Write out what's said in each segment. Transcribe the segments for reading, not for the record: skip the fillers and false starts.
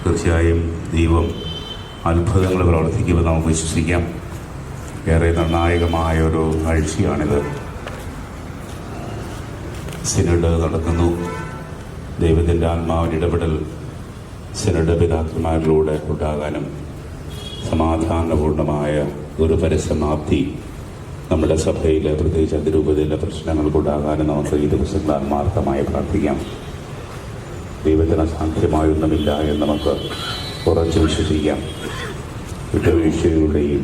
തീർച്ചയായും ദൈവം അത്ഭുതങ്ങൾ പ്രവർത്തിക്കുമെന്ന് നമുക്ക് വിശ്വസിക്കാം. ഏറെ നിർണായകമായ ഒരു കാഴ്ചയാണിത്. സിനഡ് നടക്കുന്നു. ദൈവത്തിൻ്റെ ആത്മാവിൻ്റെ ഇടപെടൽ സിനഡ് പിതാക്കന്മാരിലൂടെ ഉണ്ടാകാനും സമാധാനപൂർണമായ ഒരു പരിസമാപ്തി നമ്മുടെ സഭയിലെ പ്രത്യേകിച്ച് അതിരൂപതയിലെ പ്രശ്നങ്ങൾക്കുണ്ടാകാനും നമുക്ക് ഈ ദിവസങ്ങൾ ആത്മാർത്ഥമായി പ്രാർത്ഥിക്കാം. ദൈവത്തിന് അസാധ്യമായൊന്നുമില്ല എന്ന് നമുക്ക് ഉറച്ചു വിശ്വസിക്കാം. വിട്ടുവീഴ്ചകളുടെയും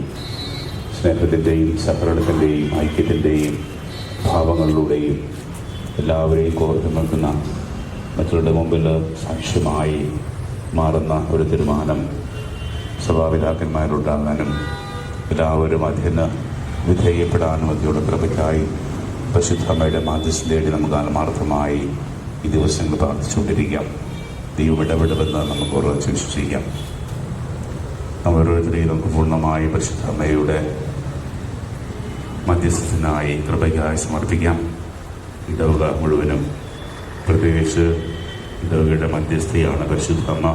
സ്നേഹത്തിൻ്റെയും സഹകരണത്തിൻ്റെയും ഐക്യത്തിൻ്റെയും ഭാവങ്ങളിലൂടെയും എല്ലാവരെയും കോർത്ത് നിൽക്കുന്ന മറ്റുള്ളവരുടെ മുമ്പിൽ സാക്ഷ്യമായി മാറുന്ന ഒരു തീരുമാനം സഭാപിതാക്കന്മാരുണ്ടാകാനും എല്ലാവരും അതിന് വിധേയപ്പെടാനും അതിയുടെ കൃപയ്ക്കായി പരിശുദ്ധമ്മയുടെ മാധ്യസ്ഥം തേടി നമുക്ക് ആത്മാർത്ഥമായി ഈ ദിവസങ്ങൾ പ്രാർത്ഥിച്ചുകൊണ്ടിരിക്കാം. ദൈവം ഇടപെടുമെന്ന് നമുക്ക് ഉറച്ചു വിശ്വസിക്കാം. ഓരോരുത്തരെയും നമുക്ക് പൂർണ്ണമായി പരിശുദ്ധമ്മയുടെ മധ്യസ്ഥത്തിനായി കൃപയ്ക്കായി സമർപ്പിക്കാം. ഇടവക മുഴുവനും, പ്രത്യേകിച്ച് ഇടവകയുടെ മധ്യസ്ഥയാണ് പരിശുദ്ധമ്മ.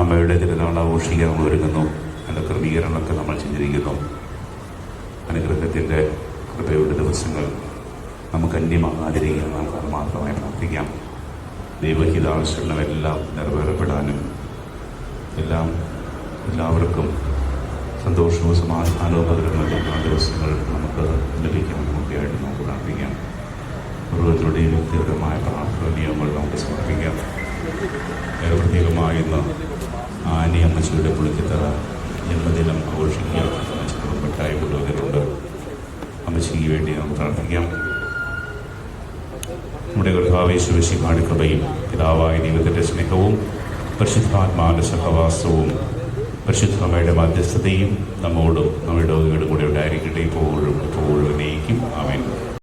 അമ്മയുടെ തിരുനാൾ ആഘോഷിക്കാൻ നമ്മൾ ഒരുങ്ങുന്നു. അതിൻ്റെ ക്രമീകരണമൊക്കെ നമ്മൾ ചെയ്തിരിക്കുന്നു. അനുഗ്രഹത്തിൻ്റെ കൃപയുടെ ദിവസങ്ങൾ നമുക്ക് അന്യമാകാതിരിക്കാൻ നമുക്ക് ആത്മാർത്ഥമായി പ്രാർത്ഥിക്കാം. ദൈവഹിതാവശ്യങ്ങളെല്ലാം നിറവേറപ്പെടാനും എല്ലാവർക്കും സന്തോഷവും സമാധാനവും പകരുന്ന ദിവസങ്ങൾ നമുക്ക് ലഭിക്കാനൊക്കെയായിട്ട് നമുക്ക് പ്രാർത്ഥിക്കാം. ഓരോരുത്തരുടെയും വ്യക്തിപരമായ പ്രാർത്ഥന നിയമങ്ങൾ നമുക്ക് സമർപ്പിക്കാം. ഏറെ പ്രത്യേകമായി ഇന്ന് ആനി അമ്മച്ചിയുടെ പുളിക്കത്തറ ജന്മദിനം ആഘോഷിക്കുക മിഠായി കൊണ്ടുവന്നിട്ടുണ്ട്. അമ്മച്ചിക്ക് വേണ്ടി നമുക്ക് പ്രാർത്ഥിക്കാം. നമ്മുടെ കർത്താവേശുവിശിഹായുടെ കൃപയും പിതാവായ ദൈവത്തിൻ്റെ സ്നേഹവും പരിശുദ്ധാത്മാവിൻ്റെ സഹവാസവും പരിശുദ്ധമ്മയുടെ മധ്യസ്ഥതയും നമ്മോടും നമ്മുടെ രോഗികളും